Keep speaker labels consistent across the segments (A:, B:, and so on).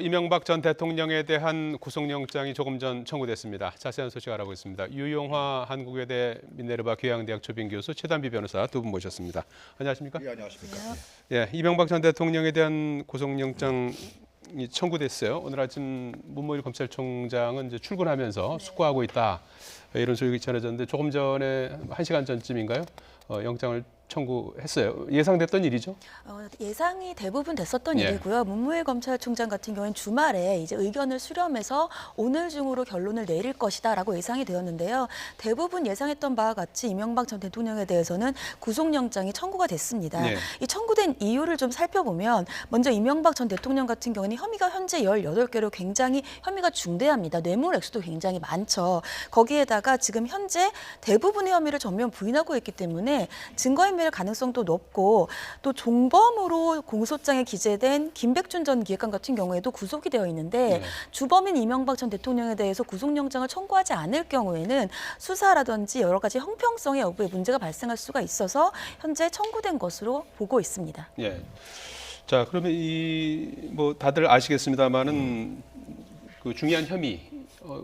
A: 이명박 전 대통령에 대한 구속영장이 조금 전 청구됐습니다. 자세한 소식 알아보겠습니다. 유용화 한국외대 미네르바 교양대학 초빙 교수 최단비 변호사 두 분 모셨습니다. 안녕하십니까?
B: 예, 안녕하십니까?
A: 예, 이명박 전 대통령에 대한 구속영장이 청구됐어요. 오늘 아침 문무일 검찰총장은 이제 출근하면서 숙고하고 있다 이런 소식이 전해졌는데 조금 전에 1시간 전쯤인가요? 영장을 청구했어요. 예상됐던 일이죠?
C: 예상이 대부분 됐었던
A: 예.
C: 일이고요. 문무일 검찰총장 같은 경우는 주말에 이제 의견을 수렴해서 오늘 중으로 결론을 내릴 것이다라고 예상이 되었는데요. 대부분 예상했던 바와 같이 이명박 전 대통령에 대해서는 구속영장이 청구가 됐습니다.
A: 예.
C: 이 청구된 이유를 좀 살펴보면 먼저 이명박 전 대통령 같은 경우는 혐의가 현재 18개로 굉장히 혐의가 중대합니다. 뇌물 액수도 굉장히 많죠. 거기에다가 지금 현재 대부분의 혐의를 전면 부인하고 있기 때문에 증거인멸 가능성도 높고 또 종범으로 공소장에 기재된 김백준 전 기획관 같은 경우에도 구속이 되어 있는데 주범인 이명박 전 대통령에 대해서 구속영장을 청구하지 않을 경우에는 수사라든지 여러 가지 형평성의 여부에 문제가 발생할 수가 있어서 현재 청구된 것으로 보고 있습니다.
A: 예. 자, 그러면 뭐 다들 아시겠습니다만은 그 중요한 혐의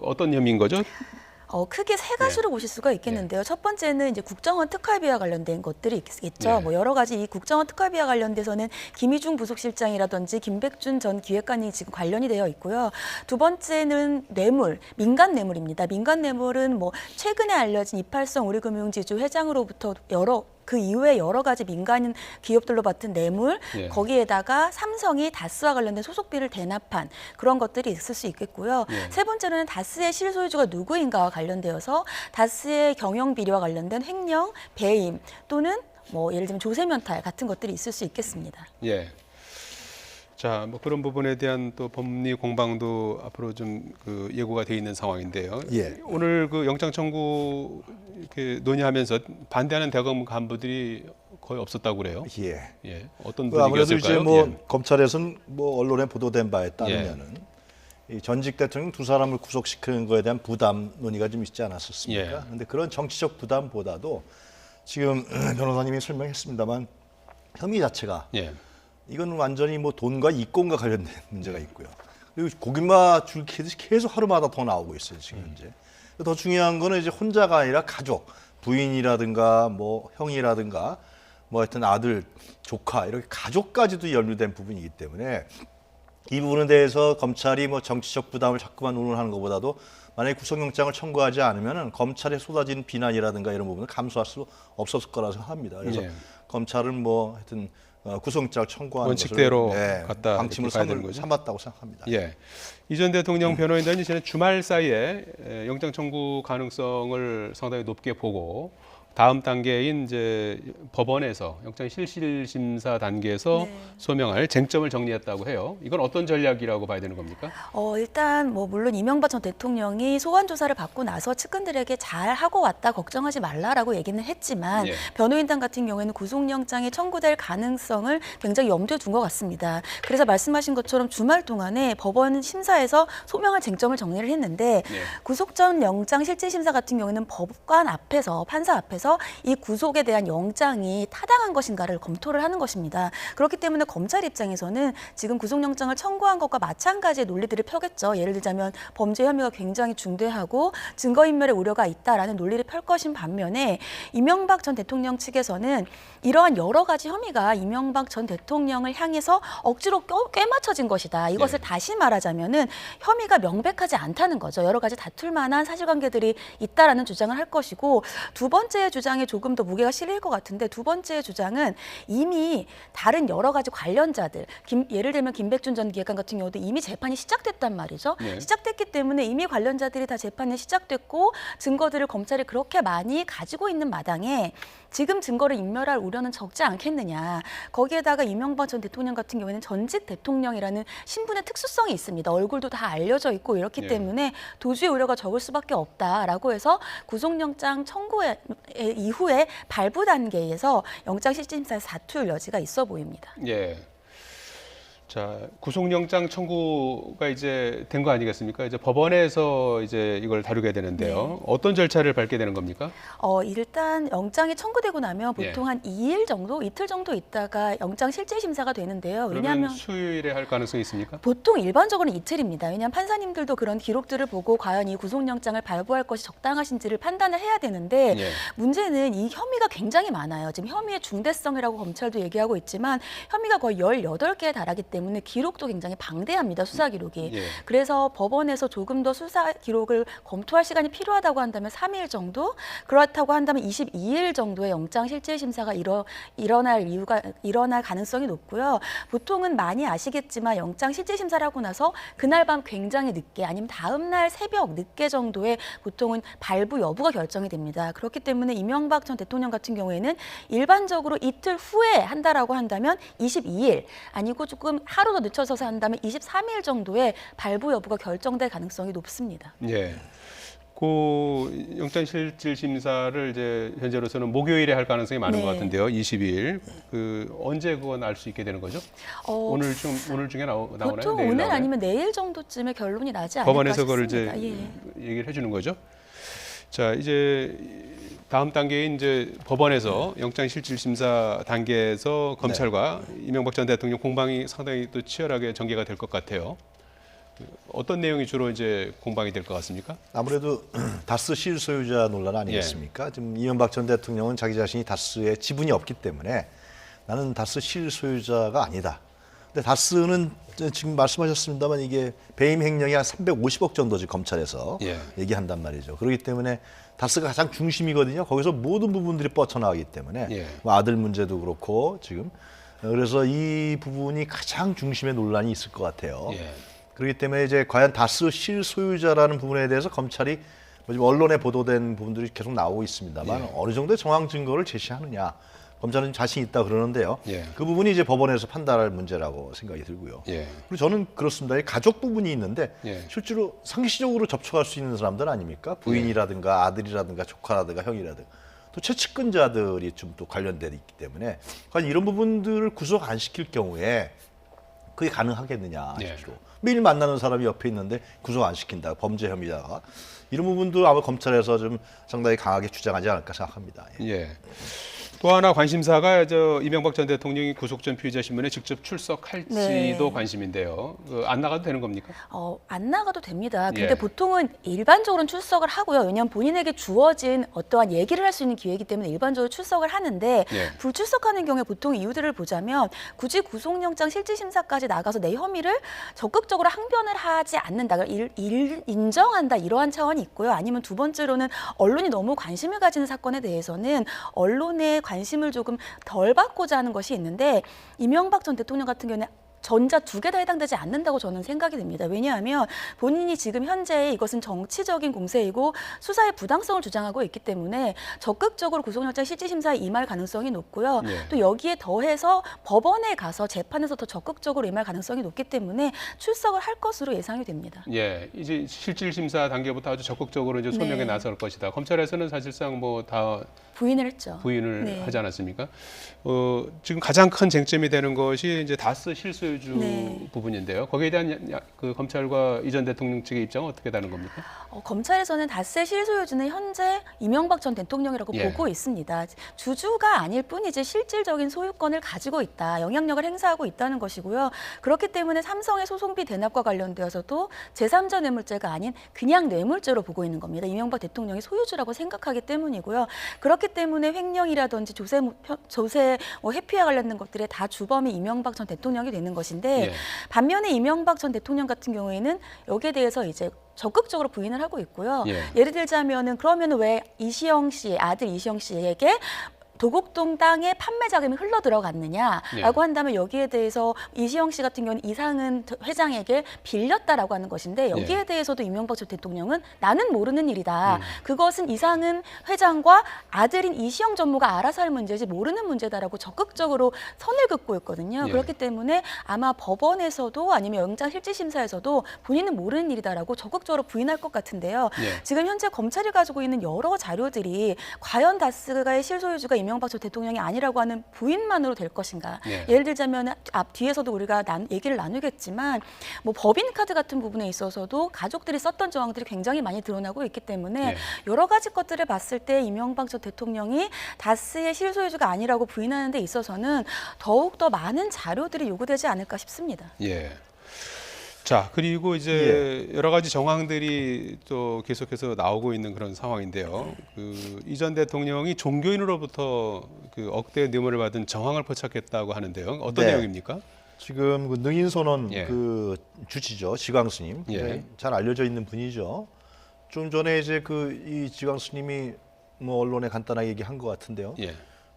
A: 어떤 혐의인 거죠?
C: 크게 세 가지로 보실 수가 있겠는데요. 첫 번째는 이제 국정원 특활비와 관련된 것들이 있겠죠. 뭐 여러 가지 이 국정원 특활비와 관련돼서는 김희중 부속실장이라든지 김백준 전 기획관이 지금 관련이 되어 있고요. 두 번째는 뇌물, 민간 뇌물입니다. 민간 뇌물은 뭐 최근에 알려진 이팔성 우리금융지주 회장으로부터 그 이후에 여러 가지 민간 기업들로 받은 뇌물, 거기에다가 삼성이 다스와 관련된 소속비를 대납한 그런 것들이 있을 수 있겠고요. 세 번째로는 다스의 실소유주가 누구인가와 관련되어서 다스의 경영 비리와 관련된 횡령, 배임 또는 뭐 예를 들면 조세면탈 같은 것들이 있을 수 있겠습니다.
A: 예. 자, 뭐 그런 부분에 대한 또 법리 공방도 앞으로 좀 그 예고가 돼 있는 상황인데요.
B: 예.
A: 오늘 그 영장 청구 이렇게 논의하면서 반대하는 대검 간부들이 거의 없었다고 그래요.
B: 예.
A: 예. 어떤
B: 아무래도
A: 분위기였을까요?
B: 이제 뭐 검찰에서는 뭐 언론에 보도된 바에 따르면은 이 전직 대통령 두 사람을 구속시키는 거에 대한 부담 논의가 좀 있지 않았었습니까? 그런데 그런 정치적 부담보다도 지금 변호사님이 설명했습니다만 혐의 자체가 이건 완전히 뭐 돈과 이권과 관련된 문제가 있고요. 그리고 고구마 줄 계속 하루마다 더 나오고 있어요, 지금 현재. 더 중요한 거는 이제 혼자가 아니라 가족, 부인이라든가 뭐 형이라든가 뭐 하여튼 아들, 조카 이렇게 가족까지도 연루된 부분이기 때문에 이 부분에 대해서 검찰이 뭐 정치적 부담을 자꾸만 운운하는 것보다도 만약에 구속영장을 청구하지 않으면은 검찰에 쏟아진 비난이라든가 이런 부분을 감수할 수 없었을 거라 생각합니다. 그래서 검찰은 뭐 하여튼 구속영장을 청구하는
A: 원칙대로
B: 것을
A: 갖다
B: 방침을 삼았다고 생각합니다.
A: 예. 이 전 대통령 변호인단이 지난 주말 사이에 영장 청구 가능성을 상당히 높게 보고 다음 단계인 이제 법원에서 영장 실질 심사 단계에서 소명할 쟁점을 정리했다고 해요. 이건 어떤 전략이라고 봐야 되는 겁니까?
C: 일단 뭐 물론 이명박 전 대통령이 소환 조사를 받고 나서 측근들에게 잘 하고 왔다 걱정하지 말라라고 얘기는 했지만 변호인단 같은 경우에는 구속영장이 청구될 가능성을 굉장히 염두에 둔 것 같습니다. 그래서 말씀하신 것처럼 주말 동안에 법원 심사에서 소명할 쟁점을 정리를 했는데 구속 전 영장 실질 심사 같은 경우에는 법관 앞에서 판사 앞에서 이 구속에 대한 영장이 타당한 것인가를 검토를 하는 것입니다. 그렇기 때문에 검찰 입장에서는 지금 구속영장을 청구한 것과 마찬가지의 논리들을 펴겠죠. 예를 들자면 범죄 혐의가 굉장히 중대하고 증거인멸의 우려가 있다라는 논리를 펼 것인 반면에 이명박 전 대통령 측에서는 이러한 여러 가지 혐의가 이명박 전 대통령을 향해서 억지로 꿰맞춰진 것이다. 이것을 다시 말하자면은 혐의가 명백하지 않다는 거죠. 여러 가지 다툴 만한 사실관계들이 있다라는 주장을 할 것이고 두 번째 주장에 조금 더 무게가 실릴 것 같은데 두 번째 주장은 이미 다른 여러 가지 관련자들 예를 들면 김백준 전 기획관 같은 경우도 이미 재판이 시작됐단 말이죠. 시작됐기 때문에 이미 관련자들이 다 재판이 시작됐고 증거들을 검찰이 그렇게 많이 가지고 있는 마당에 지금 증거를 인멸할 우려는 적지 않겠느냐. 거기에다가 이명박 전 대통령 같은 경우에는 전직 대통령이라는 신분의 특수성이 있습니다. 얼굴도 다 알려져 있고 이렇기 때문에 도주의 우려가 적을 수밖에 없다라고 해서 구속영장 청구 이후에 발부 단계에서 영장실질심사에서 다툴 여지가 있어 보입니다.
A: 예. 자, 구속영장 청구가 이제 된 거 아니겠습니까? 이제 법원에서 이제 이걸 다루게 되는데요. 어떤 절차를 밟게 되는 겁니까?
C: 일단 영장이 청구되고 나면
A: 예.
C: 보통 한 2일 정도, 이틀 정도 있다가 영장 실질 심사가 되는데요.
A: 그러면
C: 왜냐하면
A: 수요일에 할 가능성이 있습니까?
C: 보통 일반적으로는 이틀입니다. 왜냐하면 판사님들도 그런 기록들을 보고 과연 이 구속영장을 발부할 것이 적당하신지를 판단을 해야 되는데
A: 예.
C: 문제는 이 혐의가 굉장히 많아요. 지금 혐의의 중대성이라고 검찰도 얘기하고 있지만 혐의가 거의 18개에 달하기 때문에 기록도 굉장히 방대합니다. 수사 기록이.
A: 예.
C: 그래서 법원에서 조금 더 수사 기록을 검토할 시간이 필요하다고 한다면 3일 정도, 그렇다고 한다면 22일 정도의 영장 실질 심사가 일어날 가능성이 높고요. 보통은 많이 아시겠지만 영장 실질 심사를 하고 나서 그날 밤 굉장히 늦게 아니면 다음 날 새벽 늦게 정도에 보통은 발부 여부가 결정이 됩니다. 그렇기 때문에 이명박 전 대통령 같은 경우에는 일반적으로 이틀 후에 한다라고 한다면 22일 아니고 조금 하루 더 늦춰서 한다면 23일 정도에 발부 여부가 결정될 가능성이 높습니다.
A: 예. 그 영장 실질 심사를 이제 현재로서는 목요일에 할 가능성이 많은
C: 네.
A: 것 같은데요. 22일. 그 언제 그건 알 수 있게 되는 거죠? 오늘 중에 나오나요?
C: 보통
A: 내일
C: 오늘
A: 나오나요?
C: 아니면 내일 정도쯤에 결론이 나지 않을까
A: 법원에서
C: 싶습니다.
A: 그걸 이제
C: 예.
A: 얘기를 해주는 거죠. 자, 이제 다음 단계인 이제 법원에서 영장 실질 심사 단계에서 검찰과 이명박 전 대통령 공방이 상당히 또 치열하게 전개가 될 것 같아요. 어떤 내용이 주로 이제 공방이 될 것 같습니까?
B: 아무래도 다스 실소유자 논란 아니겠습니까? 지금 이명박 전 대통령은 자기 자신이 다스의 지분이 없기 때문에 나는 다스 실소유자가 아니다. 근데 다스는 지금 말씀하셨습니다만 이게 배임 횡령이 한 350억 정도 지금 검찰에서
A: 예.
B: 얘기한단 말이죠. 그렇기 때문에 다스가 가장 중심이거든요. 거기서 모든 부분들이 뻗쳐나가기 때문에
A: 예.
B: 뭐 아들 문제도 그렇고 지금 그래서 이 부분이 가장 중심의 논란이 있을 것 같아요.
A: 예.
B: 그렇기 때문에 이제 과연 다스 실소유자라는 부분에 대해서 검찰이 뭐 지금 언론에 보도된 부분들이 계속 나오고 있습니다만
A: 예.
B: 어느 정도의 정황 증거를 제시하느냐 검찰은 자신 있다 그러는데요.
A: 예.
B: 그 부분이 이제 법원에서 판단할 문제라고 생각이 들고요.
A: 예.
B: 그리고 저는 그렇습니다. 이 가족 부분이 있는데
A: 예.
B: 실제로 상시적으로 접촉할 수 있는 사람들 아닙니까? 부인이라든가 아들이라든가 조카라든가 형이라든가 또 최측근자들이 좀 또 관련돼 있기 때문에 과연 이런 부분들을 구속 안 시킬 경우에 그게 가능하겠느냐
A: 예.
B: 실제로. 매일 만나는 사람이 옆에 있는데 구속 안 시킨다. 범죄 혐의자가. 이런 부분도 아마 검찰에서 좀 상당히 강하게 주장하지 않을까 생각합니다. 예.
A: 예. 또 하나 관심사가 이명박 전 대통령이 구속 전 피의자 신문에 직접 출석할지도
C: 네.
A: 관심인데요. 안 나가도 되는 겁니까?
C: 안 나가도 됩니다. 근데
A: 예.
C: 보통은 일반적으로는 출석을 하고요. 왜냐하면 본인에게 주어진 어떠한 얘기를 할 수 있는 기회이기 때문에 일반적으로 출석을 하는데
A: 예.
C: 불출석하는 경우에 보통 이유들을 보자면 굳이 구속영장 실질심사까지 나가서 내 혐의를 적극적으로 항변을 하지 않는다. 인정한다. 이러한 차원이 있고요. 아니면 두 번째로는 언론이 너무 관심을 가지는 사건에 대해서는 언론의 관심을 조금 덜 받고자 하는 것이 있는데 이명박 전 대통령 같은 경우는 전자 두 개 다 해당되지 않는다고 저는 생각이 됩니다. 왜냐하면 본인이 지금 현재 이것은 정치적인 공세이고 수사의 부당성을 주장하고 있기 때문에 적극적으로 구속영장 실질심사에 임할 가능성이 높고요.
A: 예.
C: 또 여기에 더해서 법원에 가서 재판에서 더 적극적으로 임할 가능성이 높기 때문에 출석을 할 것으로 예상이 됩니다.
A: 예, 이제 실질 심사 단계부터 아주 적극적으로 이제 소명에
C: 네.
A: 나설 것이다. 검찰에서는 사실상 뭐 다
C: 부인을 했죠.
A: 부인을
C: 네.
A: 하지 않았습니까? 지금 가장 큰 쟁점이 되는 것이 이제 다스 실소유주
C: 네.
A: 부분인데요. 거기에 대한 그 검찰과 이 전 대통령 측의 입장은 어떻게 다른 겁니까?
C: 검찰에서는 다스의 실소유주는 현재 이명박 전 대통령이라고
A: 예.
C: 보고 있습니다. 주주가 아닐 뿐이지 실질적인 소유권을 가지고 있다, 영향력을 행사하고 있다는 것이고요. 그렇기 때문에 삼성의 소송비 대납과 관련되어서도 제3자 뇌물죄가 아닌 그냥 뇌물죄로 보고 있는 겁니다. 이명박 대통령이 소유주라고 생각하기 때문이고요. 그렇기 때문에 횡령이라든지 조세 회피와 관련된 것들에 다 주범이 이명박 전 대통령이 되는 것인데
A: 예.
C: 반면에 이명박 전 대통령 같은 경우에는 여기에 대해서 이제 적극적으로 부인을 하고 있고요.
A: 예.
C: 예를 들자면은 그러면 왜 이시영 씨 아들 이시영 씨에게 도곡동 땅에 판매 자금이 흘러 들어갔느냐라고 한다면 여기에 대해서 이시영 씨 같은 경우는 이상은 회장에게 빌렸다라고 하는 것인데 여기에 대해서도 이명박 전 대통령은 나는 모르는 일이다. 그것은 이상은 회장과 아들인 이시영 전무가 알아서 할 문제지 모르는 문제다라고 적극적으로 선을 긋고 있거든요.
A: 예.
C: 그렇기 때문에 아마 법원에서도 아니면 영장 실질심사에서도 본인은 모르는 일이다라고 적극적으로 부인할 것 같은데요.
A: 예.
C: 지금 현재 검찰이 가지고 있는 여러 자료들이 과연 다스가의 실소유주가 이명박 이명박 전 대통령이 아니라고 하는 부인만으로 될 것인가?
A: 예.
C: 예를 들자면 앞 뒤에서도 우리가 얘기를 나누겠지만 뭐 법인카드 같은 부분에 있어서도 가족들이 썼던 정황들이 굉장히 많이 드러나고 있기 때문에
A: 예.
C: 여러 가지 것들을 봤을 때 이명박 전 대통령이 다스의 실소유주가 아니라고 부인하는 데 있어서는 더욱 더 많은 자료들이 요구되지 않을까 싶습니다.
A: 예. 자, 그리고 이제 여러 가지 정황들이 또 계속해서 나오고 있는 그런 상황인데요. 그 이 전 대통령이 종교인으로부터 그 억대 뇌물을 받은 정황을 포착했다고 하는데요. 어떤
B: 네.
A: 내용입니까?
B: 지금 그 능인선언
A: 예.
B: 그 주치죠, 지광 스님.
A: 예.
B: 잘 알려져 있는 분이죠. 좀 전에 이제 그 이 지광 스님이 뭐 언론에 간단하게 얘기한 것 같은데요.
A: 예.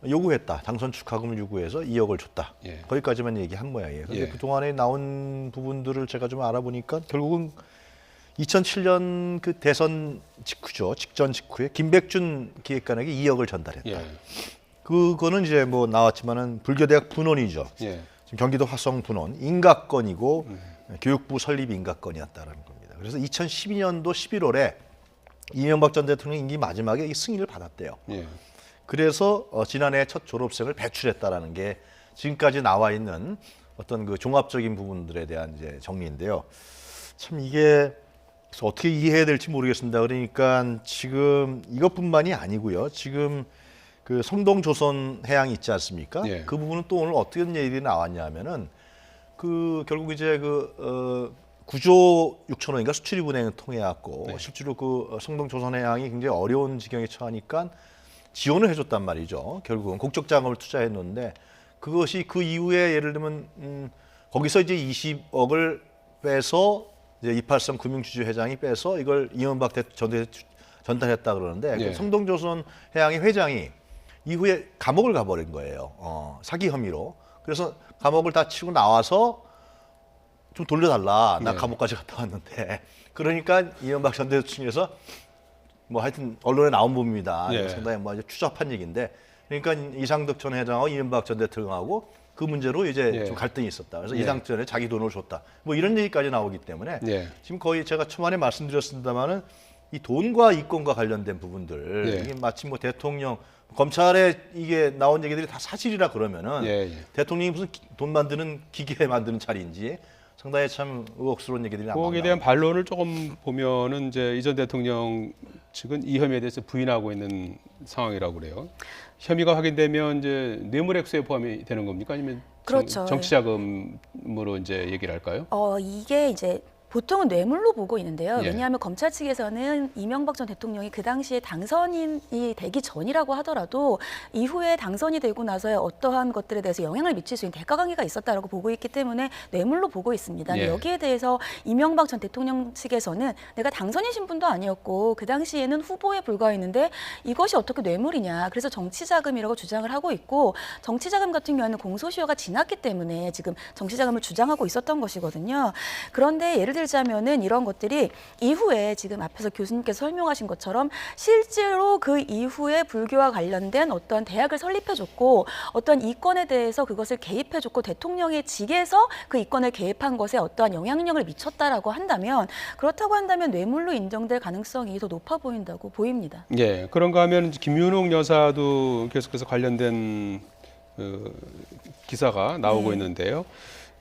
B: 요구했다. 당선 축하금을 요구해서 2억을 줬다.
A: 예.
B: 거기까지만 얘기한 모양이에요. 근데
A: 예.
B: 그동안에 나온 부분들을 제가 좀 알아보니까 결국은 2007년 그 대선 직후죠. 직전 직후에 김백준 기획관에게 2억을 전달했다.
A: 예.
B: 그거는 이제 뭐 나왔지만은 불교대학 분원이죠.
A: 예.
B: 지금 경기도 화성 분원 인가건이고 교육부 설립 인가건이었다라는 겁니다. 그래서 2012년도 11월에 이명박 전 대통령 임기 마지막에 이 승인을 받았대요.
A: 예.
B: 그래서 지난해 첫 졸업생을 배출했다라는 게 지금까지 나와 있는 어떤 그 종합적인 부분들에 대한 이제 정리인데요. 참 이게 그래서 어떻게 이해해야 될지 모르겠습니다. 그러니까 지금 이것뿐만이 아니고요. 지금 그 성동조선 해양이 있지 않습니까?
A: 예.
B: 그 부분은 또 오늘 어떤 얘기들이 나왔냐면은 그 결국 이제 그 9조 6천원인가 수출입은행을 통해 갖고
A: 네.
B: 실제로 그 성동조선 해양이 굉장히 어려운 지경에 처하니까 지원을 해줬단 말이죠. 결국은 국적 자금을 투자했는데 그것이 그 이후에 예를 들면 거기서 이제 20억을 빼서 이제 이팔성 금융주주 회장이 빼서 이걸 이명박 전 대통령에 전달했다 그러는데
A: 예.
B: 그 성동조선 해양의 회장이 이후에 감옥을 가버린 거예요. 사기 혐의로. 그래서 감옥을 다 치고 나와서 좀 돌려달라. 나
A: 네.
B: 감옥까지 갔다 왔는데. 그러니까 이명박 전 대통령에서 뭐 하여튼 언론에 나온 부분입니다.
A: 예.
B: 상당히 뭐 아주 추잡한 얘기인데, 그러니까 이상득 전 회장하고 이명박 전 대통령하고 그 문제로 이제
A: 예.
B: 좀 갈등이 있었다. 그래서
A: 예.
B: 이상득 전에 자기 돈을 줬다. 뭐 이런 얘기까지 나오기 때문에
A: 예.
B: 지금 거의 제가 초반에 말씀드렸습니다만은 이 돈과 이권과 관련된 부분들
A: 예.
B: 이게 마치 뭐 대통령 검찰에 이게 나온 얘기들이 다 사실이라 그러면은
A: 예.
B: 대통령이 무슨 돈 만드는 기계 만드는 자리인지 상당히 참 의혹스러운 얘기들이
A: 거기에
B: 나옵니다.
A: 대한 반론을 조금 보면은 이제 이 전 대통령 측은 이 혐의에 대해서 부인하고 있는 상황이라고 그래요. 혐의가 확인되면 이제 뇌물 액수에 포함이 되는 겁니까? 아니면
C: 그렇죠.
A: 정치자금으로 이제 얘기를 할까요?
C: 이게 이제 보통은 뇌물로 보고 있는데요.
A: 예.
C: 왜냐하면 검찰 측에서는 이명박 전 대통령이 그 당시에 당선인이 되기 전이라고 하더라도 이후에 당선이 되고 나서의 어떠한 것들에 대해서 영향을 미칠 수 있는 대가 관계가 있었다라고 보고 있기 때문에 뇌물로 보고 있습니다. 근데
A: 예.
C: 여기에 대해서 이명박 전 대통령 측에서는 내가 당선인 신분도 아니었고 그 당시에는 후보에 불과했는데 이것이 어떻게 뇌물이냐. 그래서 정치자금이라고 주장을 하고 있고 정치자금 같은 경우에는 공소시효가 지났기 때문에 지금 정치자금을 주장하고 있었던 것이거든요. 그런데 예를 들자면은 이런 것들이 이후에 지금 앞에서 교수님께서 설명하신 것처럼 실제로 그 이후에 불교와 관련된 어떤 대학을 설립해줬고 어떤 이권에 대해서 그것을 개입해줬고 대통령의 직에서 그 이권을 개입한 것에 어떠한 영향력을 미쳤다라고 한다면 그렇다고 한다면 뇌물로 인정될 가능성이 더 높아 보인다고 보입니다.
A: 예, 그런가 하면 김윤옥 여사도 계속해서 관련된 기사가 나오고 있는데요.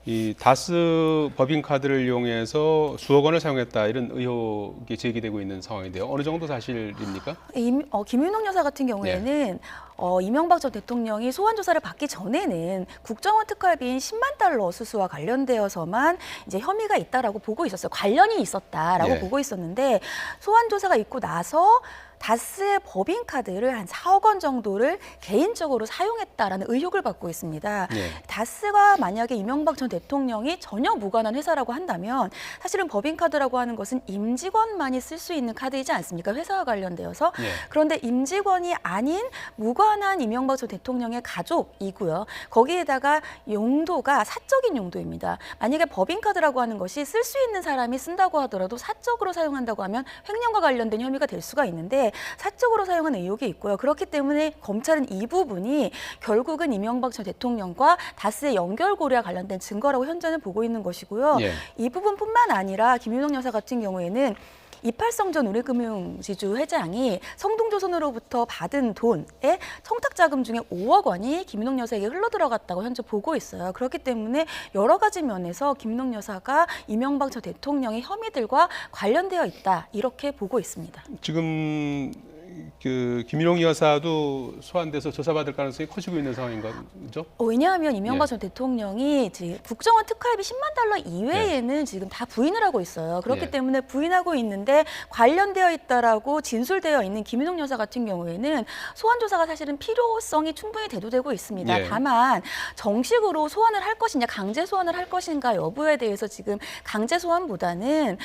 A: 이 다스 법인카드를 이용해서 수억 원을 사용했다 이런 의혹이 제기되고 있는 상황인데요. 어느 정도 사실입니까?
C: 김윤옥 여사 같은 경우에는 이명박 전 대통령이 소환 조사를 받기 전에는 국정원 특활비인 10만 달러 수수와 관련되어서만 이제 혐의가 있다라고 보고 있었어요. 관련이 있었다라고
A: 예.
C: 보고 있었는데 소환 조사가 있고 나서 다스의 법인카드를 한 4억 원 정도를 개인적으로 사용했다라는 의혹을 받고 있습니다.
A: 예.
C: 다스가 만약에 이명박 전 대통령이 전혀 무관한 회사라고 한다면 사실은 법인카드라고 하는 것은 임직원만이 쓸 수 있는 카드이지 않습니까? 회사와 관련되어서.
A: 예.
C: 그런데 임직원이 아닌 무관한 이명박 전 대통령의 가족이고요. 거기에다가 용도가 사적인 용도입니다. 만약에 법인카드라고 하는 것이 쓸 수 있는 사람이 쓴다고 하더라도 사적으로 사용한다고 하면 횡령과 관련된 혐의가 될 수가 있는데 사적으로 사용한 의혹이 있고요. 그렇기 때문에 검찰은 이 부분이 결국은 이명박 전 대통령과 다스의 연결고리와 관련된 증거라고 현재는 보고 있는 것이고요.
A: 예.
C: 이 부분뿐만 아니라 김윤옥 여사 같은 경우에는 이팔성 전 우리금융지주 회장이 성동조선으로부터 받은 돈의 청탁자금 중에 5억 원이 김인옥 여사에게 흘러들어갔다고 현재 보고 있어요. 그렇기 때문에 여러 가지 면에서 김인옥 여사가 이명박 전 대통령의 혐의들과 관련되어 있다 이렇게 보고 있습니다.
A: 지금 그 김인옥 여사도 소환돼서 조사받을 가능성이 커지고 있는 상황인 거죠?
C: 왜냐하면 이명박
A: 예.
C: 전 대통령이 지금 국정원 특활비 10만 달러 이외에는 지금 다 부인을 하고 있어요. 그렇기
A: 예.
C: 때문에 부인하고 있는데 관련되어 있다라고 진술되어 있는 김인옥 여사 같은 경우에는 소환 조사가 사실은 필요성이 충분히 대두되고 있습니다.
A: 예.
C: 다만 정식으로 소환을 할 것이냐, 강제 소환을 할 것인가 여부에 대해서 지금 강제 소환보다는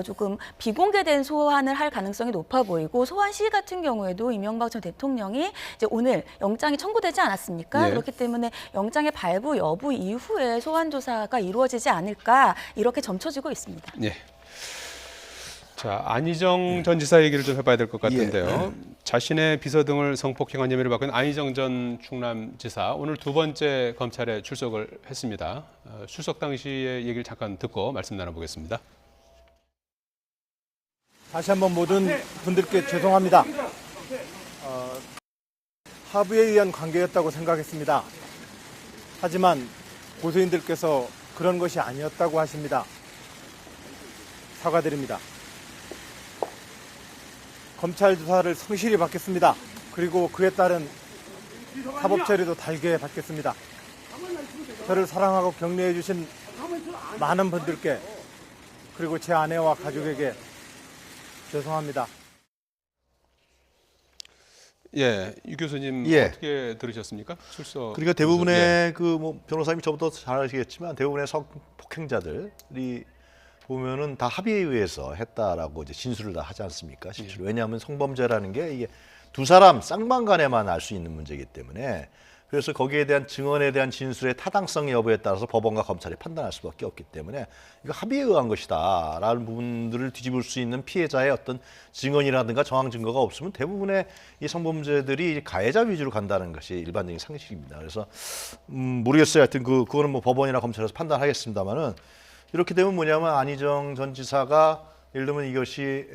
C: 조금 비공개된 소환을 할 가능성이 높아 보이고 소환 시기 같은 경우에도 이명박 전 대통령이 이제 오늘 영장이 청구되지 않았습니까?
A: 네.
C: 그렇기 때문에 영장의 발부 여부 이후에 소환 조사가 이루어지지 않을까 이렇게 점쳐지고 있습니다.
A: 예. 자, 안희정 전 지사 얘기를 좀 해봐야 될 것 같은데요. 자신의 비서 등을 성폭행한 혐의를 받고 있는 안희정 전 충남지사 오늘 두 번째 검찰에 출석을 했습니다. 출석 당시의 얘기를 잠깐 듣고 말씀 나눠보겠습니다.
D: 다시 한번 모든 분들께 죄송합니다. 합의에 의한 관계였다고 생각했습니다. 하지만 고소인들께서 그런 것이 아니었다고 하십니다. 사과드립니다. 검찰 조사를 성실히 받겠습니다. 그리고 그에 따른 사법 처리도 달게 받겠습니다. 저를 사랑하고 격려해 주신 많은 분들께 그리고 제 아내와 가족에게 죄송합니다.
A: 예, 유 교수님
B: 예.
A: 어떻게 들으셨습니까? 출석.
B: 그러니까 대부분의 그 뭐 변호사님이 저보다 잘 아시겠지만 대부분의 성폭행자들이 보면은 다 합의에 의해서 했다라고 이제 진술을 다 하지 않습니까? 실제로. 왜냐하면 성범죄라는 게 이게 두 사람 쌍방간에만 알 수 있는 문제이기 때문에 그래서 거기에 대한 증언에 대한 진술의 타당성 여부에 따라서 법원과 검찰이 판단할 수밖에 없기 때문에 이거 합의에 의한 것이다라는 부분들을 뒤집을 수 있는 피해자의 어떤 증언이라든가 정황 증거가 없으면 대부분의 이 성범죄들이 가해자 위주로 간다는 것이 일반적인 상식입니다. 그래서 모르겠어요. 하여튼 그거는 뭐 법원이나 검찰에서 판단하겠습니다만은 이렇게 되면 뭐냐면 안희정 전 지사가 예를 들면 이것이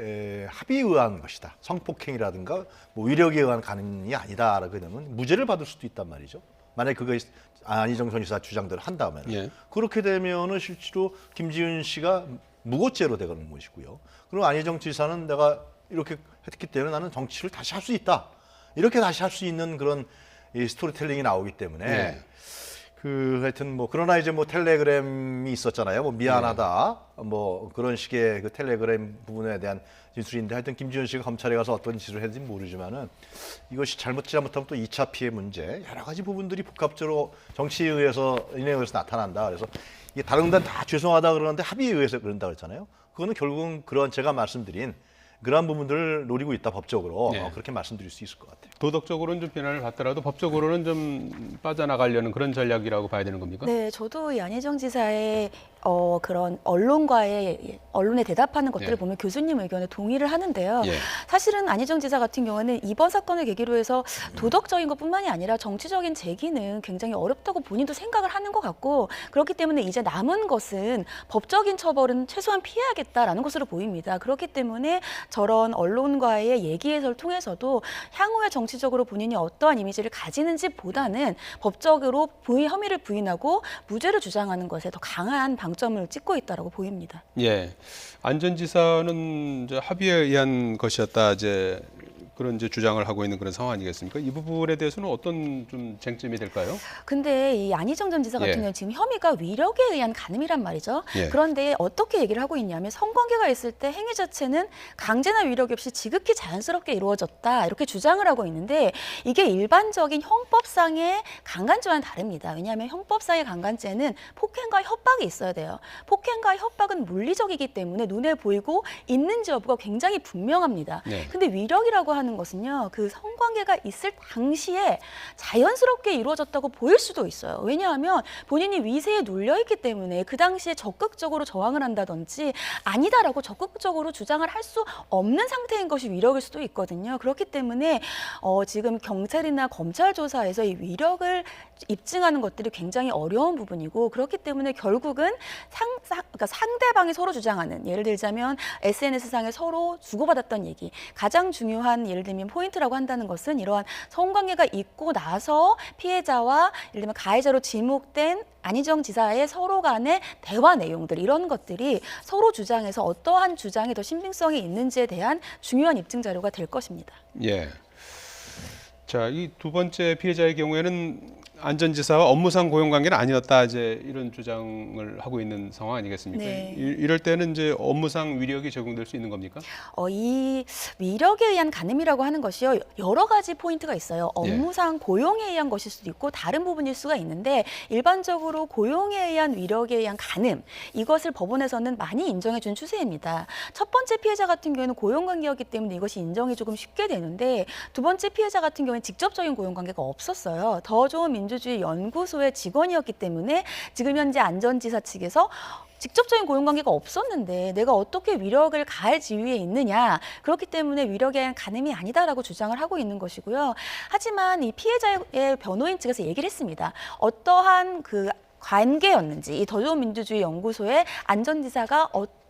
B: 합의에 의한 것이다. 성폭행이라든가 뭐 위력에 의한 간음이 아니다라고 되면 무죄를 받을 수도 있단 말이죠. 만약에 그것이 안희정 전 지사 주장대로 한다면
A: 예.
B: 그렇게 되면은 실제로 김지은 씨가 무고죄로 되는 것이고요. 그리고 안희정 지사는 내가 이렇게 했기 때문에 나는 정치를 다시 할 수 있다. 이렇게 다시 할 수 있는 그런 이 스토리텔링이 나오기 때문에
A: 예.
B: 하여튼 뭐 그러나 이제 뭐 텔레그램이 있었잖아요. 뭐 미안하다. 뭐 그런 식의 그 텔레그램 부분에 대한 진술인데 하여튼 김지은 씨가 검찰에 가서 어떤 짓을 했는지 모르지만은 이것이 잘못하면 또 2차 피해 문제 여러 가지 부분들이 복합적으로 정치에 의해서 인해에 의해서 나타난다. 그래서 이게 다른 데는 다 죄송하다 그러는데 합의에 의해서 그런다 그랬잖아요. 그거는 결국은 그런 제가 말씀드린 그러한 부분들을 노리고 있다 법적으로
A: 네.
B: 그렇게 말씀드릴 수 있을 것 같아요.
A: 도덕적으로는 좀 비난을 받더라도 법적으로는 좀 빠져나가려는 그런 전략이라고 봐야 되는 겁니까?
C: 네, 저도 이 안희정 지사의 그런 언론에 대답하는 것들을
A: 예.
C: 보면 교수님 의견에 동의를 하는데요.
A: 예.
C: 사실은 안희정 지사 같은 경우는 이번 사건을 계기로 해서 도덕적인 것뿐만이 아니라 정치적인 재기는 굉장히 어렵다고 본인도 생각을 하는 것 같고 그렇기 때문에 이제 남은 것은 법적인 처벌은 최소한 피해야겠다라는 것으로 보입니다. 그렇기 때문에 저런 언론과의 얘기 해설 통해서도 향후에 정치적으로 본인이 어떠한 이미지를 가지는지 보다는 법적으로 혐의를 부인하고 무죄를 주장하는 것에 더 강한 방점을 찍고 있다고 보입니다.
A: 예, 안 전 지사는 이제 합의에 의한 것이었다 이제 그런 이제 주장을 하고 있는 그런 상황 아니겠습니까? 이 부분에 대해서는 어떤 좀 쟁점이 될까요?
C: 근데 이 안희정 전 지사 같은
A: 예.
C: 경우는 지금 혐의가 위력에 의한 간음이란 말이죠.
A: 예.
C: 그런데 어떻게 얘기를 하고 있냐면 성관계가 있을 때 행위 자체는 강제나 위력이 없이 지극히 자연스럽게 이루어졌다 이렇게 주장을 하고 있는데 이게 일반적인 형법상의 강간죄와는 다릅니다. 왜냐하면 형법상의 강간죄는 폭행과 협박이 있어야 돼요. 폭행과 협박은 물리적이기 때문에 눈에 보이고 있는지 여부가 굉장히 분명합니다.
A: 네.
C: 근데 위력이라고 하는 이루어졌다는 것은요, 그 성관계가 있을 당시에 자연스럽게 이루어졌다고 보일 수도 있어요. 왜냐하면 본인이 위세에 눌려있기 때문에 그 당시에 적극적으로 저항을 한다든지 아니다라고 적극적으로 주장을 할 수 없는 상태인 것이 위력일 수도 있거든요. 그렇기 때문에 지금 경찰이나 검찰 조사에서 이 위력을 입증하는 것들이 굉장히 어려운 부분이고, 그렇기 때문에 결국은 그러니까 상대방이 서로 주장하는, 예를 들자면 SNS상에 서로 주고받았던 얘기, 가장 중요한 예를 들면 포인트라고 한다는 것은 이러한 성관계가 있고 나서 피해자와 예를 들면 가해자로 지목된 안희정 지사의 서로 간의 대화 내용들, 이런 것들이 서로 주장에서 어떠한 주장이 더 신빙성이 있는지에 대한 중요한 입증 자료가 될 것입니다.
A: 예. 자, 이 두 번째 피해자의 경우에는 안전지사와 업무상 고용관계는 아니었다, 이제 이런 주장을 하고 있는 상황 아니겠습니까?
C: 네.
A: 이럴 때는 이제 업무상 위력이 적용될 수 있는 겁니까?
C: 이 위력에 의한 간음이라고 하는 것이요, 여러 가지 포인트가 있어요. 업무상 고용에 의한 것일 수도 있고 다른 부분일 수가 있는데, 일반적으로 고용에 의한 위력에 의한 간음, 이것을 법원에서는 많이 인정해 준 추세입니다. 첫 번째 피해자 같은 경우에는 고용관계였기 때문에 이것이 인정이 조금 쉽게 되는데, 두 번째 피해자 같은 경우에는 직접적인 고용관계가 없었어요. 더 좋은 민주주의 연구소의 직원이었기 때문에 지금 현재 안전지사 측에서 직접적인 고용관계가 없었는데 내가 어떻게 위력을 가할 지위에 있느냐, 그렇기 때문에 위력에 의한 간음이 아니다라고 주장을 하고 있는 것이고요. 하지만 이 피해자의 변호인 측에서 얘기를 했습니다. 어떠한 그 관계였는지, 이 더 좋은 민주주의 연구소의 안전지사가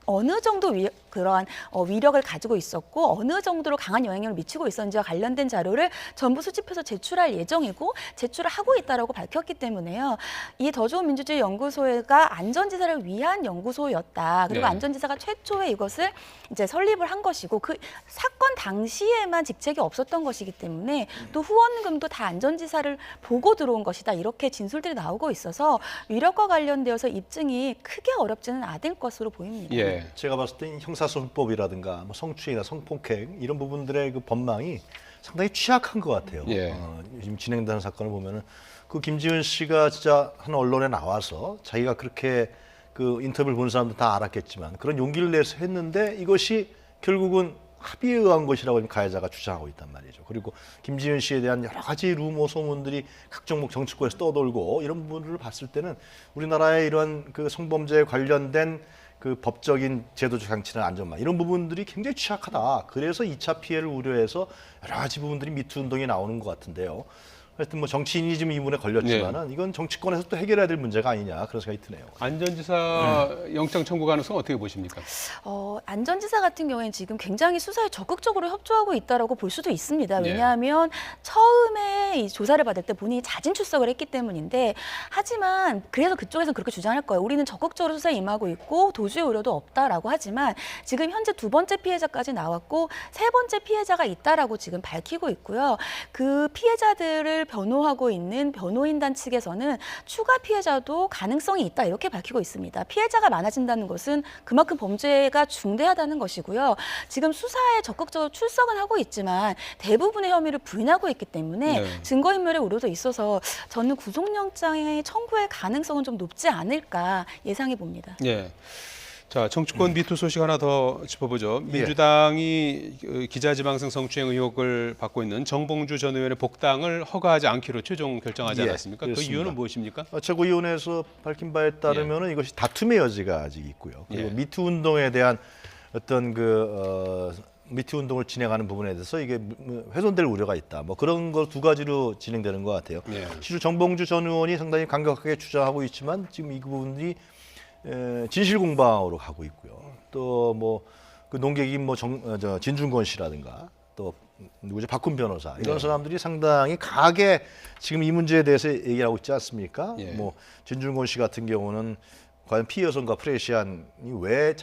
C: 어느 정도 그러한 위력을 가지고 있었고 어느 정도로 강한 영향력을 미치고 있었는지와 관련된 자료를 전부 수집해서 제출할 예정이고 제출을 하고 있다라고 밝혔기 때문에요. 이 더 좋은 민주주의 연구소가 안전지사를 위한 연구소였다. 그리고
A: 네.
C: 안전지사가 최초에 이것을 이제 설립을 한 것이고 그 사건 당시에만 직책이 없었던 것이기 때문에 또 후원금도 다 안전지사를 보고 들어온 것이다. 이렇게 진술들이 나오고 있어서 위력과 관련되어서 입증이 크게 어렵지는 않을 것으로 보입니다.
A: 예.
B: 제가 봤을 때 형사소송법이라든가 뭐 성추행이나 성폭행 이런 부분들의 그 법망이 상당히 취약한 것 같아요.
A: 예.
B: 지금 진행되는 사건을 보면은 그 김지은 씨가 진짜 한 언론에 나와서 자기가 그렇게 그 인터뷰를 본 사람도 다 알았겠지만 그런 용기를 내서 했는데 이것이 결국은 합의에 의한 것이라고 지금 가해자가 주장하고 있단 말이죠. 그리고 김지은 씨에 대한 여러 가지 루머 소문들이 각 종목 정치권에서 떠돌고 이런 부분들을 봤을 때는 우리나라의 이런 그 성범죄에 관련된 그 법적인 제도적 장치나 안전망 이런 부분들이 굉장히 취약하다. 그래서 2차 피해를 우려해서 여러 가지 부분들이 미투 운동이 나오는 것 같은데요. 하여튼 뭐 정치인이 지금 이 문에 걸렸지만은 이건 정치권에서 또 해결해야 될 문제가 아니냐 그런 생각이 드네요.
A: 안전지사 영장 청구 가능성 어떻게 보십니까?
C: 안전지사 같은 경우에는 지금 굉장히 수사에 적극적으로 협조하고 있다라고 볼 수도 있습니다.
A: 네.
C: 왜냐하면 처음에 이 조사를 받을 때 본인이 자진 출석을 했기 때문인데, 하지만 그래서 그쪽에서는 그렇게 주장할 거예요. 우리는 적극적으로 수사에 임하고 있고 도주의 우려도 없다라고 하지만 지금 현재 두 번째 피해자까지 나왔고 세 번째 피해자가 있다라고 지금 밝히고 있고요. 그 피해자들을 변호하고 있는 변호인단 측에서는 추가 피해자도 가능성이 있다 이렇게 밝히고 있습니다. 피해자가 많아진다는 것은 그만큼 범죄가 중대하다는 것이고요. 지금 수사에 적극적으로 출석은 하고 있지만 대부분의 혐의를 부인하고 있기 때문에 증거인멸의 우려도 있어서 저는 구속영장의 청구의 가능성은 좀 높지 않을까 예상해 봅니다.
A: 예. 자, 정치권 미투 소식 하나 더 짚어보죠. 민주당이 기자지망생 성추행 의혹을 받고 있는 정봉주 전 의원의 복당을 허가하지 않기로 최종 결정하지 않았습니까? 그
B: 그렇습니다.
A: 이유는 무엇입니까?
B: 최고위원회에서 밝힌 바에 따르면 이것이 다툼의 여지가 아직 있고요. 그리고 미투 운동에 대한 어떤 미투 운동을 진행하는 부분에 대해서 이게 훼손될 우려가 있다. 뭐 그런 거 두 가지로 진행되는 것 같아요. 실제로 정봉주 전 의원이 상당히 강력하게 주장하고 있지만 지금 이 부분이 진실 공방으로 가고 있고요. 또 뭐 그 농객인 진중권 씨라든가 또 누구죠? 박훈 변호사 이런 사람들이 상당히 강하게 지금 이 문제에 대해서 얘기하고 있지 않습니까? 뭐 진중권 씨 같은 경우는 과연 피해 여성과 프레시안이 왜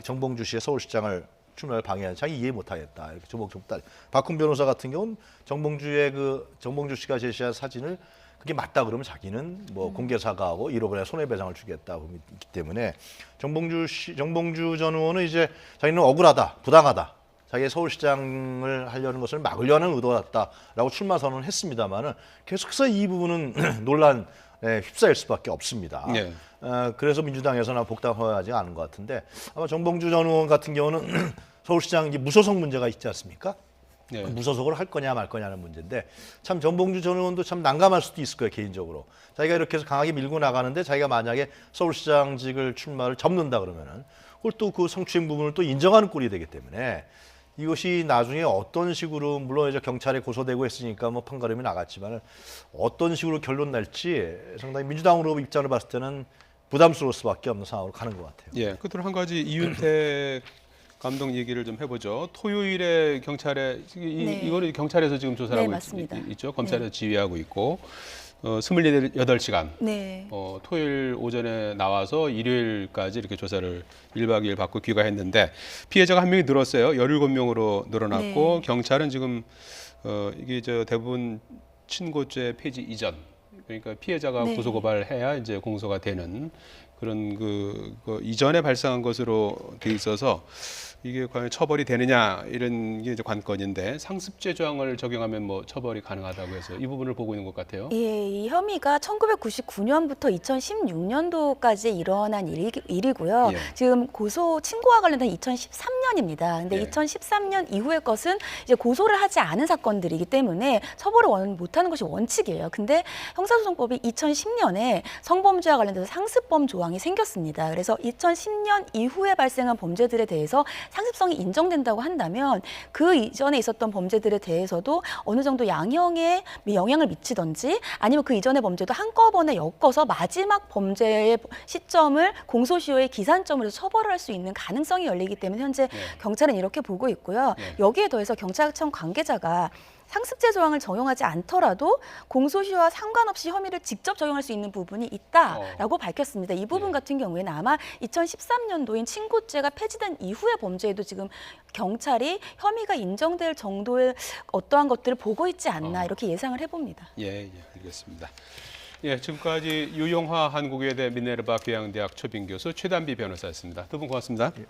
B: 정봉주 씨의 서울시장을 출마를 방해하는지 자기 이해 못하겠다. 이렇게 조목조목 박훈 변호사 같은 경우는 정봉주 씨가 제시한 사진을 그게 맞다 그러면 자기는 뭐 공개 사과하고 1억 원의 손해배상을 주겠다고 있기 때문에 정봉주 전 의원은 이제 자기는 억울하다, 부당하다, 자기의 서울시장을 하려는 것을 막으려는 의도였다라고 출마 선언을 했습니다만은 계속해서 이 부분은 논란에 휩싸일 수밖에 없습니다. 그래서 민주당에서는 복당 허용하지 않은 것 같은데 아마 정봉주 전 의원 같은 경우는 서울시장 무소속 문제가 있지 않습니까?
A: 예.
B: 무소속으로 할 거냐 말 거냐는 문제인데 참 전봉주 전 의원도 참 난감할 수도 있을 거예요 개인적으로. 자기가 이렇게 해서 강하게 밀고 나가는데 자기가 만약에 서울시장직을 출마를 접는다 그러면은 그걸 또 그 성추행 부분을 또 인정하는 꼴이 되기 때문에 이것이 나중에 어떤 식으로 물론 이제 경찰에 고소되고 했으니까 뭐 판가름이 나갔지만 어떤 식으로 결론 날지 상당히 민주당으로 입장을 봤을 때는 부담스러울 수밖에 없는 상황으로 가는 것 같아요.
A: 예, 끝으로 한 가지 이윤택 감독 얘기를 좀 해보죠. 토요일에 경찰에
C: 네.
A: 이거는 경찰에서 지금 조사를
C: 네,
A: 하고
C: 맞습니다.
A: 있죠. 검찰에서 지휘하고 있고 28시간
C: 네.
A: 토요일 오전에 나와서 일요일까지 이렇게 조사를 1박 2일 받고 귀가했는데 피해자가 한 명이 늘었어요. 17명으로 늘어났고
C: 네.
A: 경찰은 지금 이게 대부분 친고죄 폐지 이전 그러니까 피해자가
C: 네.
A: 고소고발해야 이제 공소가 되는 그런 그 이전에 발생한 것으로 돼 있어서 이게 과연 처벌이 되느냐 이런 게 이제 관건인데 상습죄 조항을 적용하면 뭐 처벌이 가능하다고 해서 이 부분을 보고 있는 것 같아요.
C: 예, 이 혐의가 1999년부터 2016년도까지 일어난 일이고요.
A: 예.
C: 지금 고소 친고와 관련된 2013년입니다. 근데
A: 예.
C: 2013년 이후의 것은 이제 고소를 하지 않은 사건들이기 때문에 처벌을 못하는 것이 원칙이에요. 근데 형사소송법이 2010년에 성범죄와 관련돼서 상습범 조항이 생겼습니다. 그래서 2010년 이후에 발생한 범죄들에 대해서 상습성이 인정된다고 한다면 그 이전에 있었던 범죄들에 대해서도 어느 정도 양형에 영향을 미치던지 아니면 그 이전의 범죄도 한꺼번에 엮어서 마지막 범죄의 시점을 공소시효의 기산점으로 처벌을 할 수 있는 가능성이 열리기 때문에 현재 경찰은 이렇게 보고 있고요. 여기에 더해서 경찰청 관계자가 상습죄 조항을 적용하지 않더라도 공소시효와 상관없이 혐의를 직접 적용할 수 있는 부분이 있다라고 밝혔습니다. 이 부분 같은 경우에는 아마 2013년도인 친고죄가 폐지된 이후의 범죄에도 지금 경찰이 혐의가 인정될 정도의 어떠한 것들을 보고 있지 않나 이렇게 예상을 해봅니다.
A: 예, 알겠습니다. 예, 지금까지 유용화 한국외대 미네르바 교양대학 초빙 교수 최단비 변호사였습니다. 두 분 고맙습니다.
B: 예.